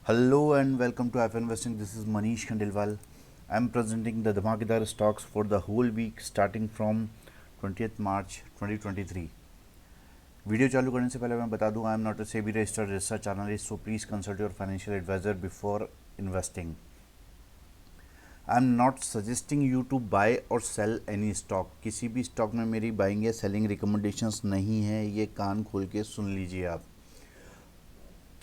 Hello and welcome to F Investing. This is Manish Khandelwal. I am presenting the Dhamakedar stocks for the whole week starting from 20th March 2023. Video चालू करने से पहले मैं बता दूं, I am not a SEBI registered research analyst, so please consult your financial adviser before investing. I am not suggesting you to buy or sell any stock. किसी भी stock में मेरी बाइंग या सेलिंग रिकमेंडेशंस नहीं है. ये कान खोल के सुन लीजिए आप.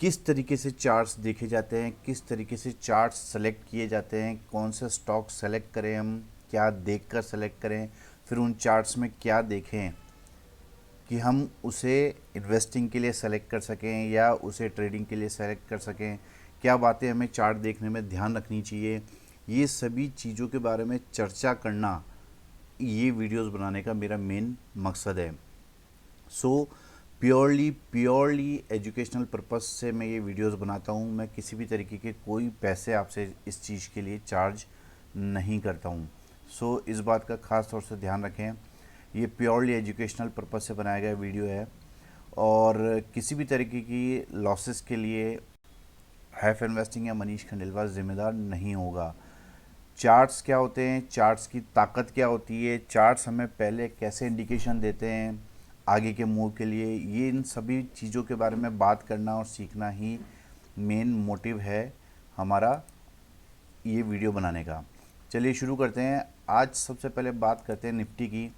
किस तरीके से चार्ट्स देखे जाते हैं, किस तरीके से चार्ट्स सेलेक्ट किए जाते हैं, कौन से स्टॉक सेलेक्ट करें हम, क्या देखकर सेलेक्ट करें, फिर उन चार्ट्स में क्या देखें कि हम उसे इन्वेस्टिंग के लिए सेलेक्ट कर सकें या उसे ट्रेडिंग के लिए सेलेक्ट कर सकें, क्या बातें हमें चार्ट देखने में ध्यान रखनी चाहिए, ये सभी चीज़ों के बारे में चर्चा करना ये वीडियोस बनाने का मेरा मेन मकसद है. सो प्योरली एजुकेशनल पर्पस से मैं ये वीडियोस बनाता हूँ. मैं किसी भी तरीके के कोई पैसे आपसे इस चीज़ के लिए चार्ज नहीं करता हूँ. सो इस बात का ख़ास तौर से ध्यान रखें. ये प्योरली एजुकेशनल पर्पस से बनाया गया वीडियो है और किसी भी तरीके की लॉसेस के लिए हैफ इन्वेस्टिंग या मनीष खंडेलवाल जिम्मेदार नहीं होगा. चार्ट्स क्या होते हैं, चार्ट्स की ताकत क्या होती है, चार्ट्स हमें पहले कैसे इंडिकेशन देते हैं आगे के मूव के लिए, ये इन सभी चीज़ों के बारे में बात करना और सीखना ही मेन मोटिव है हमारा ये वीडियो बनाने का. चलिए शुरू करते हैं. आज सबसे पहले बात करते हैं निफ्टी की.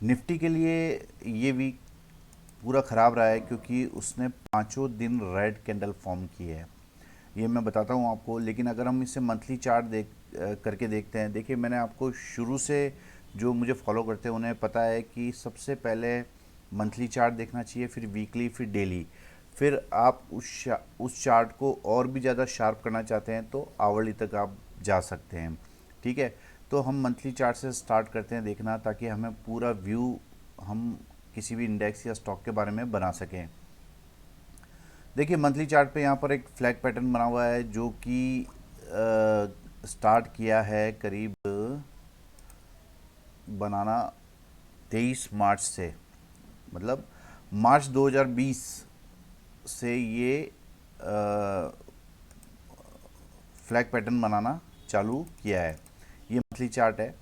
निफ्टी के लिए ये वीक पूरा ख़राब रहा है क्योंकि उसने पाँचों दिन रेड कैंडल फॉर्म की है. ये मैं बताता हूँ आपको, लेकिन अगर हम इसे मंथली चार्ट करके देखते हैं. देखिए, मैंने आपको शुरू से जो मुझे फॉलो करते हैं उन्हें पता है कि सबसे पहले मंथली चार्ट देखना चाहिए, फिर वीकली, फिर डेली. फिर आप उस चार्ट को और भी ज़्यादा शार्प करना चाहते हैं तो आवरली तक आप जा सकते हैं. ठीक है, तो हम मंथली चार्ट से स्टार्ट करते हैं देखना, ताकि हमें पूरा व्यू हम किसी भी इंडेक्स या स्टॉक के बारे में बना सकें. देखिए, मंथली चार्ट पे यहाँ पर एक फ्लैग पैटर्न बना हुआ है जो कि स्टार्ट किया है करीब बनाना 23 मार्च से, मतलब मार्च 2020 से ये फ्लैग पैटर्न बनाना चालू किया है. ये मंथली चार्ट है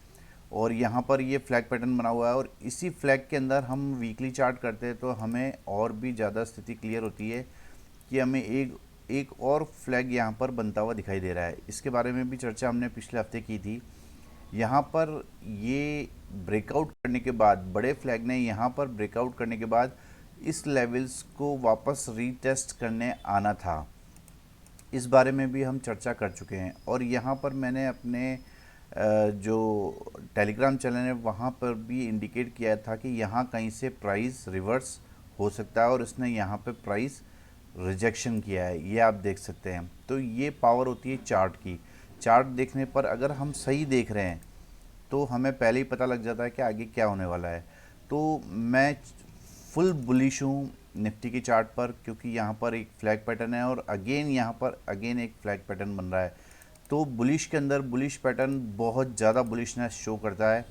और यहाँ पर ये फ्लैग पैटर्न बना हुआ है और इसी फ्लैग के अंदर हम वीकली चार्ट करते हैं तो हमें और भी ज़्यादा स्थिति क्लियर होती है कि हमें एक और फ्लैग यहाँ पर बनता हुआ दिखाई दे रहा है. इसके बारे में भी चर्चा हमने पिछले हफ्ते की थी. यहाँ पर ये ब्रेकआउट करने के बाद, बड़े फ्लैग ने यहाँ पर ब्रेकआउट करने के बाद इस लेवल्स को वापस रीटेस्ट करने आना था. इस बारे में भी हम चर्चा कर चुके हैं और यहाँ पर मैंने अपने जो टेलीग्राम चैनल है वहाँ पर भी इंडिकेट किया था कि यहाँ कहीं से प्राइस रिवर्स हो सकता है और इसने यहाँ पे प्राइस रिजेक्शन किया है. ये आप देख सकते हैं. तो ये पावर होती है चार्ट की. चार्ट देखने पर अगर हम सही देख रहे हैं तो हमें पहले ही पता लग जाता है कि आगे क्या होने वाला है. तो मैं फुल बुलिश हूँ निफ्टी की चार्ट पर, क्योंकि यहाँ पर एक फ्लैग पैटर्न है और अगेन यहाँ पर अगेन एक फ्लैग पैटर्न बन रहा है. तो बुलिश के अंदर बुलिश पैटर्न बहुत ज़्यादा बुलिशनेस शो करता है.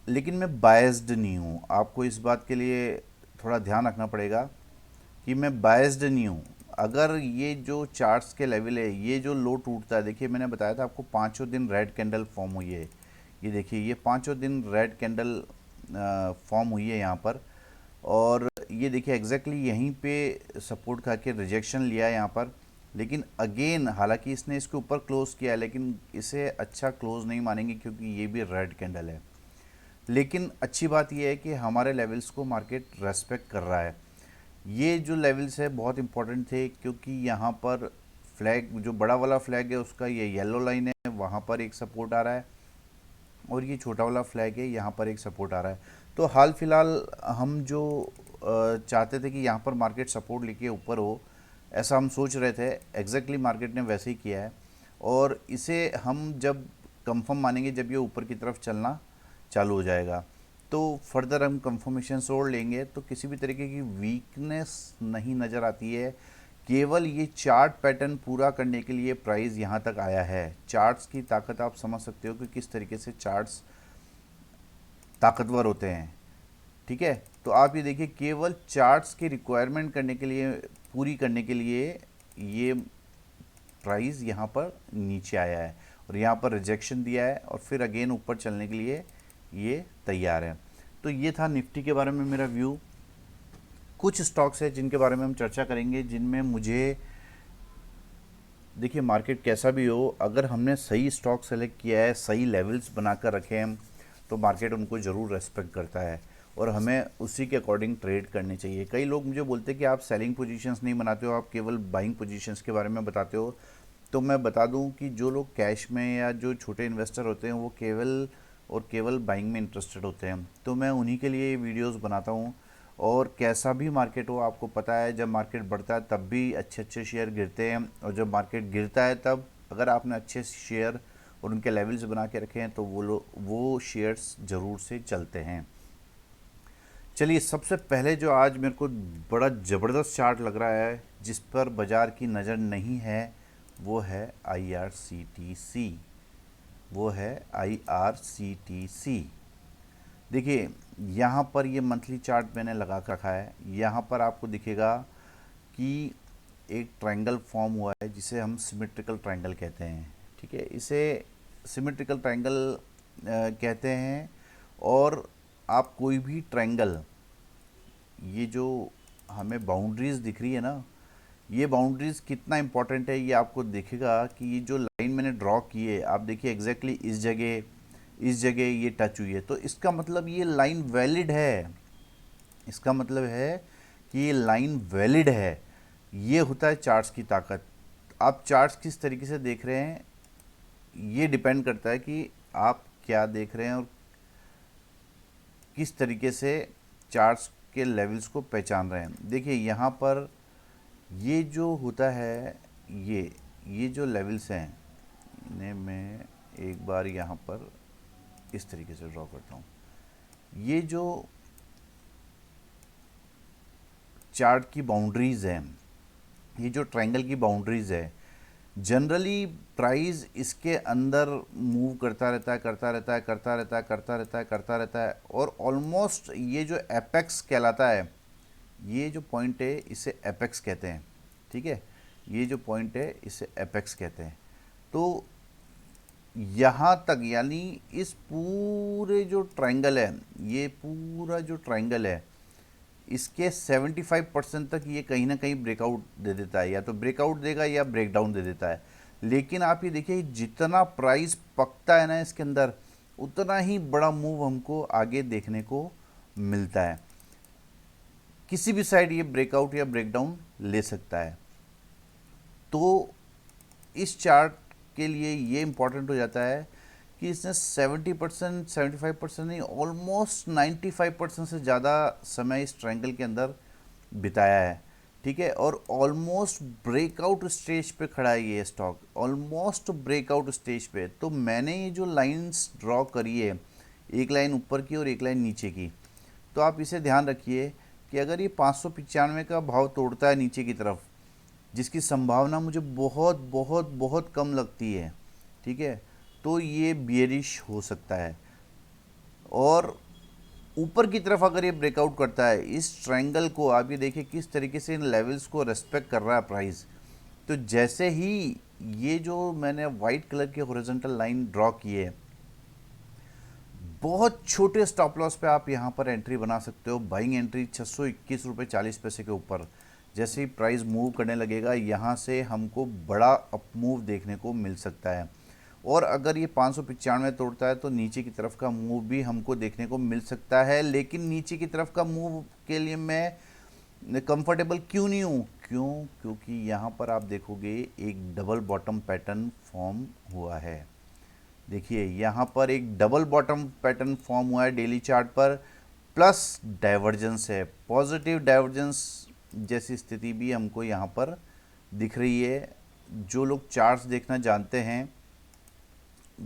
लेकिन मैं बायस्ड नहीं हूँ. आपको इस बात के लिए थोड़ा ध्यान रखना पड़ेगा कि मैं बायस्ड नहीं हूँ. अगर ये जो चार्ट्स के लेवल है, ये जो लो टूटता है, देखिए मैंने बताया था आपको पाँचों दिन रेड कैंडल फॉर्म हुई है. ये देखिए, ये पाँचों दिन रेड कैंडल फॉर्म हुई है यहाँ पर और ये देखिए एग्जैक्टली यहीं पे सपोर्ट खा के रिजेक्शन लिया है यहाँ पर. लेकिन अगेन, हालांकि इसने इसके ऊपर क्लोज किया है, लेकिन इसे अच्छा क्लोज नहीं मानेंगे क्योंकि ये भी रेड कैंडल है. लेकिन अच्छी बात यह है कि हमारे लेवल्स को मार्केट रेस्पेक्ट कर रहा है. ये जो लेवल्स है बहुत इंपॉर्टेंट थे क्योंकि यहाँ पर फ्लैग, जो बड़ा वाला फ्लैग है उसका ये येलो लाइन है, वहाँ पर एक सपोर्ट आ रहा है और ये छोटा वाला फ्लैग है, यहाँ पर एक सपोर्ट आ रहा है. तो हाल फिलहाल हम जो चाहते थे कि यहाँ पर मार्केट सपोर्ट लेके ऊपर हो, ऐसा हम सोच रहे थे. एग्जैक्टली मार्केट ने वैसे ही किया है और इसे हम जब कंफर्म मानेंगे जब ये ऊपर की तरफ चलना चालू हो जाएगा. तो फर्दर हम कंफर्मेशन और लेंगे तो किसी भी तरीके की वीकनेस नहीं नज़र आती है. केवल ये चार्ट पैटर्न पूरा करने के लिए प्राइस यहाँ तक आया है. चार्ट्स की ताकत आप समझ सकते हो कि किस तरीके से चार्ट्स ताकतवर होते हैं. ठीक है, तो आप ये देखिए, केवल चार्ट्स की रिक्वायरमेंट करने के लिए पूरी करने के लिए ये प्राइस यहाँ पर नीचे आया है और यहाँ पर रिजेक्शन दिया है और फिर अगेन ऊपर चलने के लिए ये तैयार है। तो ये था निफ्टी के बारे में मेरा व्यू। कुछ स्टॉक्स है जिनके बारे में हम चर्चा करेंगे, जिनमें मुझे, देखिए मार्केट कैसा भी हो, अगर हमने सही स्टॉक सेलेक्ट किया है, सही लेवल्स बनाकर रखे हैं, तो मार्केट उनको ज़रूर रेस्पेक्ट करता है और हमें उसी के अकॉर्डिंग ट्रेड करने चाहिए। कई लोग मुझे बोलते हैं कि आप सेलिंग पोजीशंस नहीं बनाते हो, आप केवल बाइंग पोजीशंस के बारे में बताते हो। तो मैं बता दूं कि जो लोग कैश में या जो छोटे इन्वेस्टर होते हैं वो केवल और केवल बाइंग में इंटरेस्टेड होते हैं। तो मैं उन्हीं के लिए वीडियोस बनाता हूं। और कैसा भी मार्केट हो, आपको पता है जब मार्केट बढ़ता है तब भी अच्छे अच्छे शेयर गिरते हैं, और जब मार्केट गिरता है तब अगर आपने अच्छे शेयर और उनके लेवल्स बना के रखे हैं तो वो शेयर्स ज़रूर से चलते हैं। चलिए, सबसे पहले जो आज मेरे को बड़ा ज़बरदस्त चार्ट लग रहा है जिस पर बाज़ार की नज़र नहीं है, वो है IRCTC। वो है IRCTC। देखिए यहाँ पर ये मंथली चार्ट मैंने लगा के रखा है। यहाँ पर आपको दिखेगा कि एक ट्रायंगल फॉर्म हुआ है जिसे हम सिमेट्रिकल ट्रायंगल कहते हैं। ठीक है, इसे सिमेट्रिकल ट्रायंगल कहते हैं। और आप कोई भी ट्रायंगल, ये जो हमें बाउंड्रीज़ दिख रही है ना, ये बाउंड्रीज़ कितना इंपॉर्टेंट है ये आपको दिखेगा कि ये जो लाइन मैंने ड्रॉ की है, आप देखिए एग्जैक्टली इस जगह ये टच हुई है, तो इसका मतलब ये लाइन वैलिड है। इसका मतलब है कि ये लाइन वैलिड है। ये होता है चार्ट्स की ताकत। आप चार्ट्स किस तरीके से देख रहे हैं ये डिपेंड करता है कि आप क्या देख रहे हैं और किस तरीके से चार्ट्स के लेवल्स को पहचान रहे हैं। देखिए यहाँ पर ये जो होता है, ये जो लेवल्स हैं, इन्हें मैं एक बार यहाँ पर इस तरीके से ड्रॉ करता हूँ। ये जो चार्ट की बाउंड्रीज़ हैं, ये जो ट्रायंगल की बाउंड्रीज़ है, जनरली प्राइस इसके अंदर मूव करता रहता है, करता रहता है, करता रहता है, करता रहता है, करता रहता है, और ऑलमोस्ट ये जो एपेक्स कहलाता है, ये जो पॉइंट है इसे एपेक्स कहते हैं। ठीक है, ये जो पॉइंट है इसे एपेक्स कहते हैं। तो यहाँ तक, यानी इस पूरे जो ट्रायंगल है, ये पूरा जो ट्रायंगल है, इसके 75% तक ये कहीं ना कहीं ब्रेकआउट दे देता है, या तो ब्रेकआउट देगा या ब्रेकडाउन दे देता है। लेकिन आप ये देखिए जितना प्राइस पकता है ना इसके अंदर, उतना ही बड़ा मूव हमको आगे देखने को मिलता है। किसी भी साइड ये ब्रेकआउट या ब्रेकडाउन ले सकता है। तो इस चार्ट के लिए ये इम्पॉर्टेंट हो जाता है कि इसने 70%, 75% नहीं, ऑलमोस्ट 95% से ज़्यादा समय इस ट्रायंगल के अंदर बिताया है। ठीक है, और ऑलमोस्ट ब्रेकआउट स्टेज पे खड़ा है ये स्टॉक, ऑलमोस्ट ब्रेकआउट स्टेज पे। तो मैंने ये जो लाइंस ड्रॉ करी है, एक लाइन ऊपर की और एक लाइन नीचे की, तो आप इसे ध्यान रखिए कि अगर ये 595 का भाव तोड़ता है नीचे की तरफ, जिसकी संभावना मुझे बहुत बहुत बहुत कम लगती है, ठीक है, तो ये बियरिश हो सकता है। और ऊपर की तरफ अगर ये ब्रेकआउट करता है इस ट्रायंगल को, आप ये देखिए किस तरीके से इन लेवल्स को रेस्पेक्ट कर रहा है प्राइस। तो जैसे ही ये जो मैंने वाइट कलर की हॉरिजॉन्टल लाइन ड्रॉ की है, बहुत छोटे स्टॉप लॉस पे आप यहाँ पर एंट्री बना सकते हो। बाइंग एंट्री 621 रुपये 40 पैसे के ऊपर। जैसे ही प्राइस मूव करने लगेगा, यहाँ से हमको बड़ा अप मूव देखने को मिल सकता है। और अगर ये 595 तोड़ता है तो नीचे की तरफ का मूव भी हमको देखने को मिल सकता है। लेकिन नीचे की तरफ का मूव के लिए मैं कंफर्टेबल क्यों नहीं हूँ? क्योंकि यहाँ पर आप देखोगे एक डबल बॉटम पैटर्न फॉर्म हुआ है। देखिए यहाँ पर एक डबल बॉटम पैटर्न फॉर्म हुआ है डेली चार्ट पर, प्लस डाइवर्जेंस है, पॉजिटिव डाइवर्जेंस जैसी स्थिति भी हमको यहाँ पर दिख रही है। जो लोग चार्ट्स देखना जानते हैं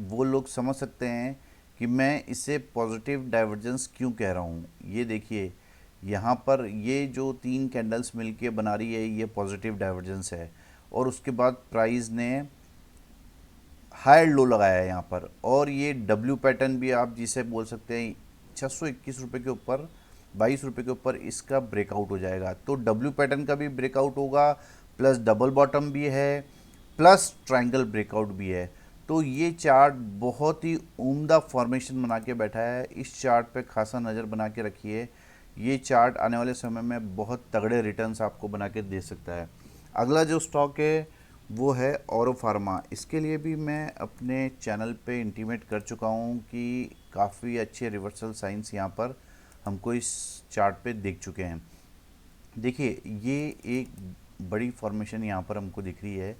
वो लोग समझ सकते हैं कि मैं इसे पॉजिटिव डाइवर्जेंस क्यों कह रहा हूँ। ये देखिए यहाँ पर ये जो 3 कैंडल्स मिलके बना रही है, ये पॉजिटिव डाइवर्जेंस है। और उसके बाद प्राइस ने हायर लो लगाया है यहाँ पर, और ये डब्ल्यू पैटर्न भी आप जिसे बोल सकते हैं 621 रुपये के ऊपर 22 रुपये के ऊपर इसका ब्रेकआउट हो जाएगा। तो डब्ल्यू पैटर्न का भी ब्रेकआउट होगा, प्लस डबल बॉटम भी है, प्लस ट्रायंगल ब्रेकआउट भी है। तो ये चार्ट बहुत ही उम्दा फॉर्मेशन बना के बैठा है। इस चार्ट पे खासा नज़र बना के रखिए। ये चार्ट आने वाले समय में बहुत तगड़े रिटर्न्स आपको बना के दे सकता है। अगला जो स्टॉक है वो है ऑरो फार्मा। इसके लिए भी मैं अपने चैनल पे इंटीमेट कर चुका हूँ कि काफ़ी अच्छे रिवर्सल साइंस यहाँ पर हमको इस चार्ट पे दिख चुके हैं। देखिए ये एक बड़ी फॉर्मेशन यहाँ पर हमको दिख रही है।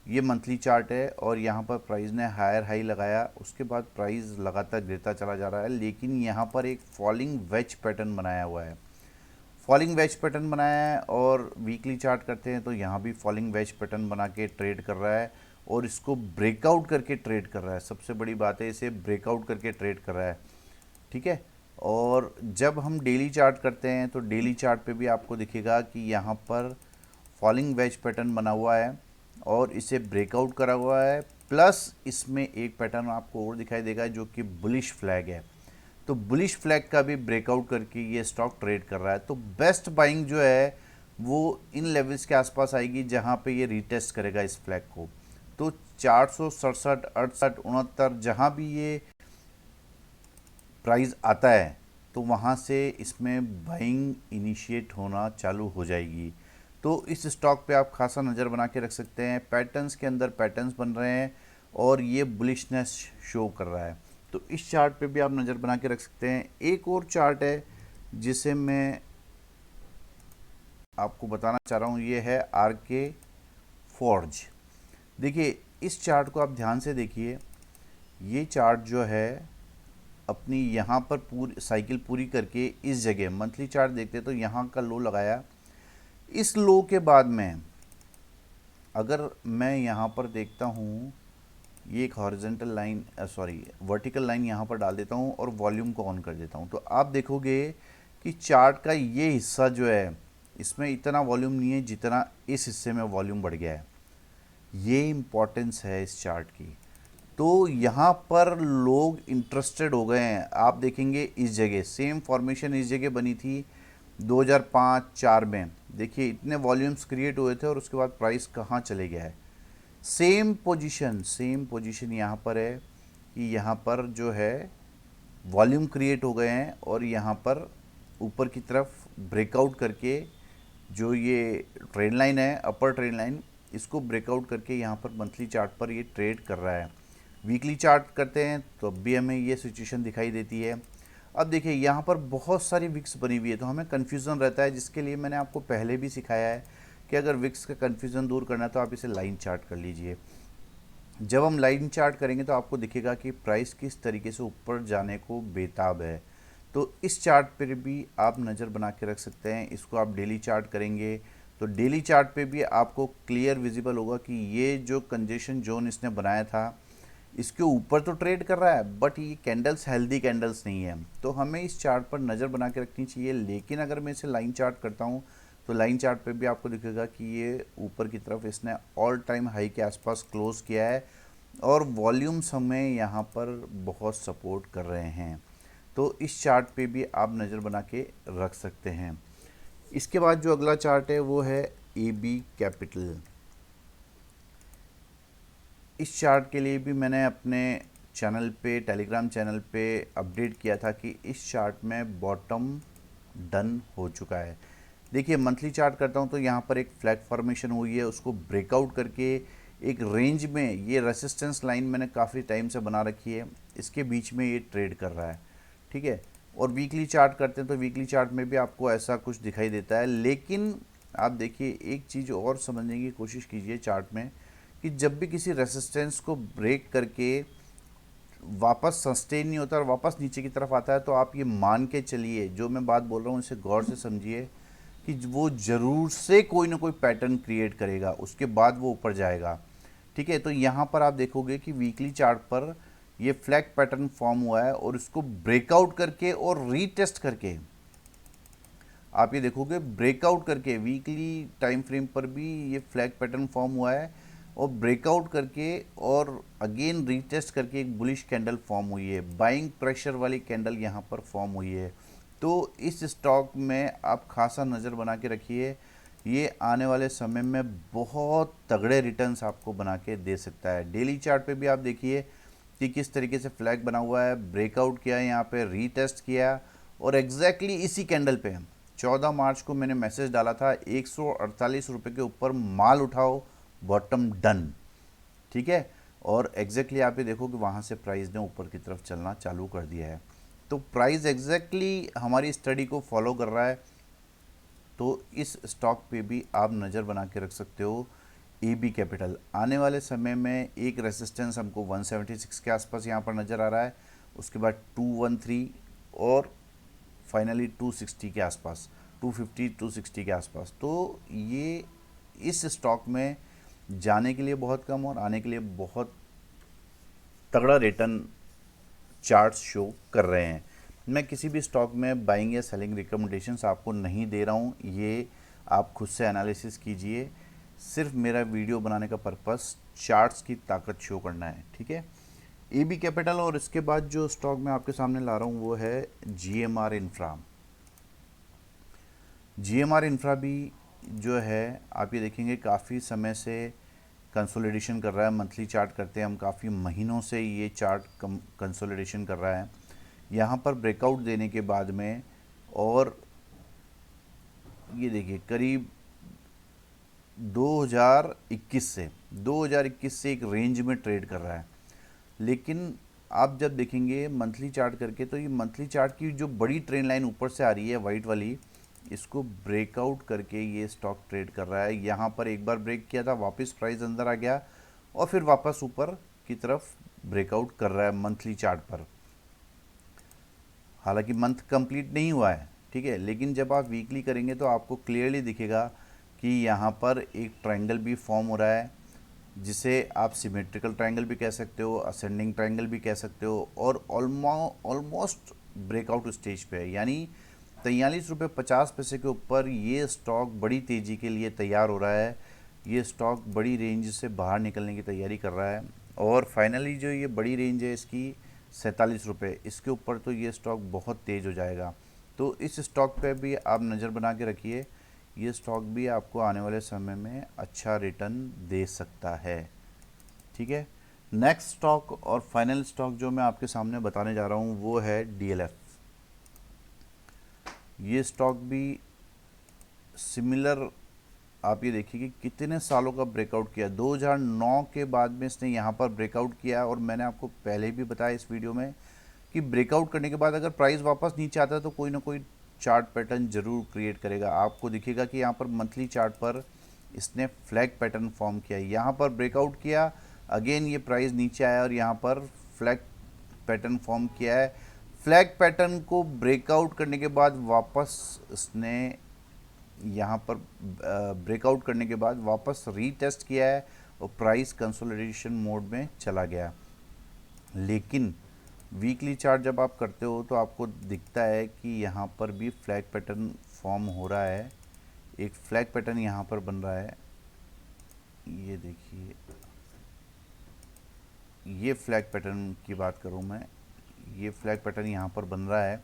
ये मंथली चार्ट है और यहाँ पर प्राइस ने हायर हाई लगाया, उसके बाद प्राइस लगातार गिरता चला जा रहा है, लेकिन यहाँ पर एक फॉलिंग वेज पैटर्न बनाया हुआ है। फॉलिंग वेज पैटर्न बनाया है और वीकली चार्ट करते हैं तो यहाँ भी फॉलिंग वेज पैटर्न बना के ट्रेड कर रहा है और इसको ब्रेकआउट करके ट्रेड कर रहा है। सबसे बड़ी बात है, इसे ब्रेकआउट करके ट्रेड कर रहा है, ठीक है। और जब हम डेली चार्ट करते हैं तो डेली चार्ट पे भी आपको दिखेगा कि यहाँ पर फॉलिंग वेज पैटर्न बना हुआ है और इसे ब्रेकआउट करा हुआ है, प्लस इसमें एक पैटर्न आपको और दिखाई देगा जो कि बुलिश फ्लैग है। तो बुलिश फ्लैग का भी ब्रेकआउट करके ये स्टॉक ट्रेड कर रहा है। तो बेस्ट बाइंग जो है वो इन लेवल्स के आसपास आएगी जहाँ पे ये रीटेस्ट करेगा इस फ्लैग को। तो 467, 68, 69 जहाँ भी ये प्राइस आता है तो वहाँ से इसमें बाइंग इनिशिएट होना चालू हो जाएगी। तो इस स्टॉक पे आप खासा नज़र बना के रख सकते हैं। पैटर्न्स के अंदर पैटर्न्स बन रहे हैं और ये बुलिशनेस शो कर रहा है, तो इस चार्ट पे भी आप नज़र बना के रख सकते हैं। एक और चार्ट है जिसे मैं आपको बताना चाह रहा हूँ, ये है आरके फोर्ज। देखिए इस चार्ट को आप ध्यान से देखिए। ये चार्ट जो है अपनी यहाँ पर पूरी साइकिल पूरी करके इस जगह मंथली चार्ट देखते तो यहाँ का लो लगाया। इस लो के बाद में अगर मैं यहाँ पर देखता हूँ, ये एक हॉरिजेंटल लाइन वर्टिकल लाइन यहाँ पर डाल देता हूँ और वॉल्यूम को ऑन कर देता हूँ, तो आप देखोगे कि चार्ट का ये हिस्सा जो है इसमें इतना वॉल्यूम नहीं है जितना इस हिस्से में वॉल्यूम बढ़ गया है। ये इम्पोर्टेंस है इस चार्ट की। तो यहाँ पर लोग इंटरेस्टेड हो गए हैं। आप देखेंगे इस जगह सेम फॉर्मेशन इस जगह बनी थी 2005-4 में। देखिए इतने वॉल्यूम्स क्रिएट हुए थे और उसके बाद प्राइस कहाँ चले गया है। सेम पोजीशन यहाँ पर है कि यहाँ पर जो है वॉल्यूम क्रिएट हो गए हैं और यहाँ पर ऊपर की तरफ ब्रेकआउट करके जो ये ट्रेंड लाइन है, अपर ट्रेंड लाइन, इसको ब्रेकआउट करके यहाँ पर मंथली चार्ट पर ये ट्रेड कर रहा है। वीकली चार्ट करते हैं तो अब भी हमें ये सिचुएशन दिखाई देती है। अब देखिए यहाँ पर बहुत सारी विक्स बनी हुई है तो हमें कन्फ्यूज़न रहता है, जिसके लिए मैंने आपको पहले भी सिखाया है कि अगर विक्स का कन्फ्यूज़न दूर करना है तो आप इसे लाइन चार्ट कर लीजिए। जब हम लाइन चार्ट करेंगे तो आपको दिखेगा कि प्राइस किस तरीके से ऊपर जाने को बेताब है। तो इस चार्ट पर भी आप नज़र बना के रख सकते हैं। इसको आप डेली चार्ट करेंगे तो डेली चार्ट पे भी आपको क्लियर विजिबल होगा कि ये जो कंजेशन जोन इसने बनाया था इसके ऊपर तो ट्रेड कर रहा है, बट ये कैंडल्स हेल्दी कैंडल्स नहीं है। तो हमें इस चार्ट पर नज़र बना के रखनी चाहिए। लेकिन अगर मैं इसे लाइन चार्ट करता हूँ तो लाइन चार्ट पे भी आपको दिखेगा कि ये ऊपर की तरफ इसने ऑल टाइम हाई के आसपास क्लोज़ किया है और वॉल्यूम्स हमें यहाँ पर बहुत सपोर्ट कर रहे हैं। तो इस चार्ट पे भी आप नज़र बना के रख सकते हैं। इसके बाद जो अगला चार्ट है वो है AB कैपिटल। इस चार्ट के लिए भी मैंने अपने चैनल पे, टेलीग्राम चैनल पे अपडेट किया था कि इस चार्ट में बॉटम डन हो चुका है। देखिए मंथली चार्ट करता हूँ तो यहाँ पर एक फ्लैग फॉर्मेशन हुई है, उसको ब्रेकआउट करके एक रेंज में, ये रेसिस्टेंस लाइन मैंने काफ़ी टाइम से बना रखी है, इसके बीच में ये ट्रेड कर रहा है, ठीक है। और वीकली चार्ट करते हैं तो वीकली चार्ट में भी आपको ऐसा कुछ दिखाई देता है। लेकिन आप देखिए एक चीज़ और समझने की कोशिश कीजिए चार्ट में कि जब भी किसी रेसिस्टेंस को ब्रेक करके वापस सस्टेन नहीं होता और वापस नीचे की तरफ आता है तो आप ये मान के चलिए, जो मैं बात बोल रहा हूँ इसे गौर से समझिए कि वो ज़रूर से कोई ना कोई पैटर्न क्रिएट करेगा, उसके बाद वो ऊपर जाएगा, ठीक है। तो यहाँ पर आप देखोगे कि वीकली चार्ट पर ये फ्लैग पैटर्न फॉर्म हुआ है और इसको ब्रेकआउट करके और रीटेस्ट करके आप ये देखोगे ब्रेकआउट करके वीकली टाइम फ्रेम पर भी ये फ्लैग पैटर्न फॉर्म हुआ है और ब्रेकआउट करके और अगेन रीटेस्ट करके एक बुलिश कैंडल फॉर्म हुई है, बाइंग प्रेशर वाली कैंडल यहाँ पर फॉर्म हुई है। तो इस स्टॉक में आप खासा नज़र बना के रखिए, ये आने वाले समय में बहुत तगड़े रिटर्न्स आपको बना के दे सकता है। डेली चार्ट पे भी आप देखिए कि किस तरीके से फ्लैग बना हुआ है, ब्रेकआउट किया है, यहाँ पे रीटेस्ट किया, और एग्जैक्टली इसी कैंडल पे 14 मार्च को मैंने मैसेज डाला था 148 रुपये के ऊपर माल उठाओ, बॉटम डन, ठीक है। और एग्जैक्टली आप ये देखो कि वहाँ से प्राइस ने ऊपर की तरफ चलना चालू कर दिया है। तो प्राइस एग्जैक्टली हमारी स्टडी को फॉलो कर रहा है। तो इस स्टॉक पे भी आप नज़र बना के रख सकते हो। AB कैपिटल आने वाले समय में एक रेजिस्टेंस हमको 176 के आसपास यहाँ पर नज़र आ रहा है, उसके बाद 213 और फाइनली 260 के आसपास, 250 260 के आसपास। तो ये इस स्टॉक में जाने के लिए बहुत कम और आने के लिए बहुत तगड़ा रिटर्न चार्ट्स शो कर रहे हैं। मैं किसी भी स्टॉक में बाइंग या सेलिंग रिकमेंडेशंस आपको नहीं दे रहा हूँ, ये आप खुद से एनालिसिस कीजिए। सिर्फ मेरा वीडियो बनाने का पर्पस चार्ट्स की ताकत शो करना है, ठीक है। AB कैपिटल और इसके बाद जो स्टॉक मैं आपके सामने ला रहा हूँ वो है GMR इंफ्रा। GMR इंफ्रा भी जो है आप ये देखेंगे काफ़ी समय से कंसोलिडेशन कर रहा है। मंथली चार्ट करते हैं हम, काफ़ी महीनों से ये चार्ट कंसोलिडेशन कर रहा है। यहाँ पर ब्रेकआउट देने के बाद में, और ये देखिए करीब 2021 से एक रेंज में ट्रेड कर रहा है। लेकिन आप जब देखेंगे मंथली चार्ट करके, तो ये मंथली चार्ट की जो बड़ी ट्रेंड लाइन ऊपर से आ रही है वाइट वाली, इसको ब्रेकआउट करके ये स्टॉक ट्रेड कर रहा है। यहाँ पर एक बार ब्रेक किया था, वापस प्राइस अंदर आ गया और फिर वापस ऊपर की तरफ ब्रेकआउट कर रहा है मंथली चार्ट पर। हालांकि मंथ कंप्लीट नहीं हुआ है, ठीक है, लेकिन जब आप वीकली करेंगे तो आपको क्लियरली दिखेगा कि यहाँ पर एक ट्रायंगल भी फॉर्म हो रहा है, जिसे आप सिमेट्रिकल ट्रायंगल भी कह सकते हो, असेंडिंग ट्रायंगल भी कह सकते हो, और ऑलमोस्ट ब्रेकआउट स्टेज पे है। यानी 43.50 रुपये के ऊपर ये स्टॉक बड़ी तेज़ी के लिए तैयार हो रहा है। ये स्टॉक बड़ी रेंज से बाहर निकलने की तैयारी कर रहा है, और फाइनली जो ये बड़ी रेंज है इसकी 47 रुपये, इसके ऊपर तो ये स्टॉक बहुत तेज़ हो जाएगा। तो इस स्टॉक पे भी आप नज़र बना के रखिए, ये स्टॉक भी आपको आने वाले समय में अच्छा रिटर्न दे सकता है, ठीक है। नेक्स्ट स्टॉक और फाइनल स्टॉक जो मैं आपके सामने बताने जा रहा हूँ वो है DLF। ये स्टॉक भी सिमिलर, आप ये देखिए कि कितने सालों का ब्रेकआउट किया। 2009 के बाद में इसने यहाँ पर ब्रेकआउट किया, और मैंने आपको पहले भी बताया इस वीडियो में कि ब्रेकआउट करने के बाद अगर प्राइस वापस नीचे आता है तो कोई ना कोई चार्ट पैटर्न जरूर क्रिएट करेगा। आपको दिखेगा कि यहाँ पर मंथली चार्ट पर इसने फ्लैग पैटर्न फॉर्म किया, यहाँ पर ब्रेकआउट किया, अगेन ये प्राइस नीचे आया और यहाँ पर फ्लैग पैटर्न फॉर्म किया है। फ्लैग पैटर्न को ब्रेकआउट करने के बाद वापस इसने यहाँ पर ब्रेकआउट करने के बाद वापस रीटेस्ट किया है और प्राइस कंसोलिडेशन मोड में चला गया। लेकिन वीकली चार्ट जब आप करते हो तो आपको दिखता है कि यहाँ पर भी फ्लैग पैटर्न फॉर्म हो रहा है, एक फ्लैग पैटर्न यहाँ पर बन रहा है। ये देखिए, ये फ्लैग पैटर्न की बात करूँ मैं, ये फ्लैग पैटर्न यहाँ पर बन रहा है।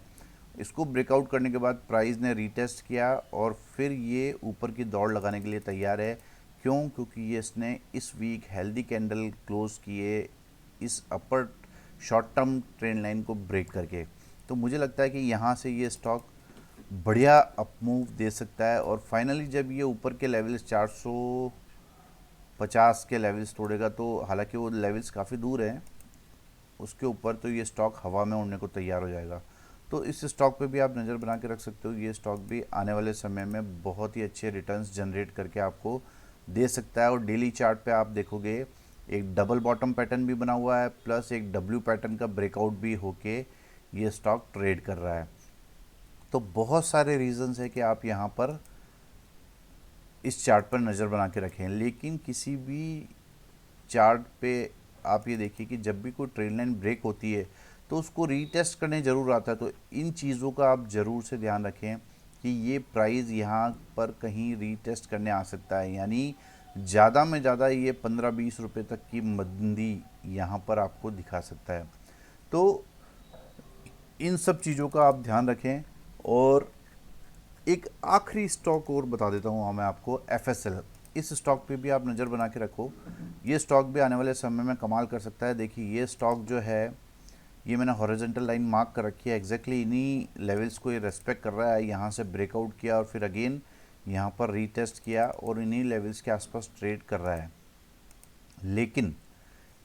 इसको ब्रेकआउट करने के बाद प्राइस ने रीटेस्ट किया और फिर ये ऊपर की दौड़ लगाने के लिए तैयार है। क्यों? क्योंकि ये इसने इस वीक हेल्दी कैंडल क्लोज किए इस अपर शॉर्ट टर्म ट्रेंड लाइन को ब्रेक करके। तो मुझे लगता है कि यहाँ से ये स्टॉक बढ़िया अप मूव दे सकता है, और फाइनली जब ये ऊपर के लेवल्स 450 के लेवल्स तोड़ेगा, तो हालांकि वो लेवल्स काफ़ी दूर हैं, उसके ऊपर तो ये स्टॉक हवा में उड़ने को तैयार हो जाएगा। तो इस स्टॉक पे भी आप नज़र बना के रख सकते हो। ये स्टॉक भी आने वाले समय में बहुत ही अच्छे रिटर्न्स जनरेट करके आपको दे सकता है। और डेली चार्ट पे आप देखोगे एक डबल बॉटम पैटर्न भी बना हुआ है, प्लस एक W पैटर्न का ब्रेकआउट भी होके ये स्टॉक ट्रेड कर रहा है। तो बहुत सारे रीजंस है कि आप यहाँ पर इस चार्ट पर नज़र बना के रखें। लेकिन किसी भी चार्ट पे आप ये देखिए कि जब भी कोई ट्रेंड लाइन ब्रेक होती है तो उसको रीटेस्ट करने ज़रूर आता है। तो इन चीज़ों का आप ज़रूर से ध्यान रखें कि ये प्राइस यहाँ पर कहीं रीटेस्ट करने आ सकता है, यानी ज़्यादा में ज़्यादा ये 15-20 रुपये तक की मंदी यहाँ पर आपको दिखा सकता है। तो इन सब चीज़ों का आप ध्यान रखें और एक आखिरी स्टॉक और बता देता हूँ मैं आपको, FSL। इस स्टॉक पे भी आप नज़र बना के रखो, ये स्टॉक भी आने वाले समय में कमाल कर सकता है। देखिए ये स्टॉक जो है, ये मैंने हॉरिजॉन्टल लाइन मार्क कर रखी है, एग्जैक्टली इन्हीं लेवल्स को ये रेस्पेक्ट कर रहा है। यहाँ से ब्रेकआउट किया और फिर अगेन यहाँ पर रीटेस्ट किया और इन्हीं लेवल्स के आसपास ट्रेड कर रहा है। लेकिन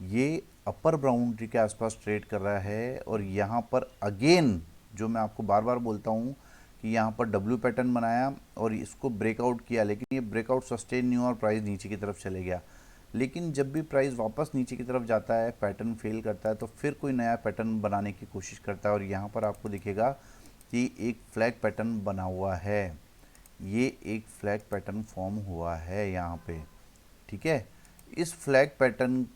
ये अपर बाउंड्री के आसपास ट्रेड कर रहा है और यहाँ पर अगेन, जो मैं आपको बार बार बोलता हूँ कि यहाँ पर डब्ल्यू पैटर्न बनाया और इसको ब्रेकआउट किया, लेकिन ये ब्रेकआउट सस्टेन नहीं हुआ और प्राइस नीचे की तरफ चले गया। लेकिन जब भी प्राइस वापस नीचे की तरफ जाता है, पैटर्न फेल करता है, तो फिर कोई नया पैटर्न बनाने की कोशिश करता है और यहाँ पर आपको दिखेगा कि एक फ्लैग पैटर्न बना हुआ है। ये एक फ्लैग पैटर्न फॉर्म हुआ है यहाँ पे, ठीक है। इस फ्लैग पैटर्न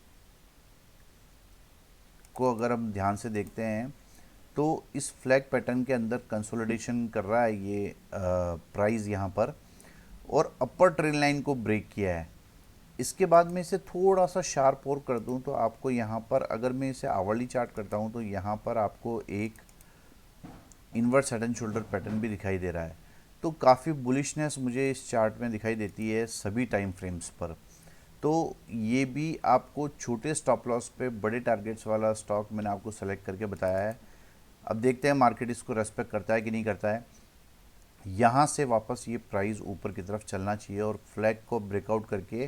को अगर हम ध्यान से देखते हैं तो इस फ्लैग पैटर्न के अंदर कंसोलिडेशन कर रहा है ये प्राइस यहाँ पर, और अपर ट्रेंड लाइन को ब्रेक किया है। इसके बाद में इसे थोड़ा सा शार्प और कर दूं तो आपको यहाँ पर, अगर मैं इसे आवरली चार्ट करता हूँ तो यहाँ पर आपको एक inverse head and shoulder pattern भी दिखाई दे रहा है। तो काफ़ी बुलिशनेस मुझे इस चार्ट में दिखाई देती है सभी टाइम फ्रेम्स पर। तो ये भी आपको छोटे स्टॉप लॉस पे बड़े टारगेट्स वाला स्टॉक मैंने आपको सेलेक्ट करके बताया है। अब देखते हैं मार्केट इसको रेस्पेक्ट करता है कि नहीं करता है। यहाँ से वापस ये प्राइस ऊपर की तरफ चलना चाहिए और फ्लैग को ब्रेकआउट करके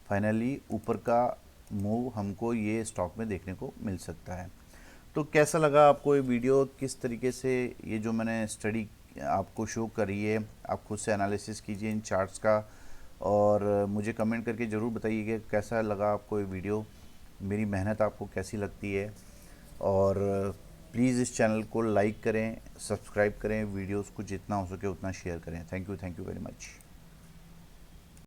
फाइनली ऊपर का मूव हमको ये स्टॉक में देखने को मिल सकता है। तो कैसा लगा आपको ये वीडियो, किस तरीके से ये जो मैंने स्टडी आपको शो करी है, आप खुद से एनालिसिस कीजिए इन चार्ट्स का और मुझे कमेंट करके ज़रूर बताइए कि कैसा लगा आपको ये वीडियो, मेरी मेहनत आपको कैसी लगती है। और प्लीज़ इस चैनल को लाइक करें, सब्सक्राइब करें, वीडियोस को जितना हो सके उतना शेयर करें। Thank you very much.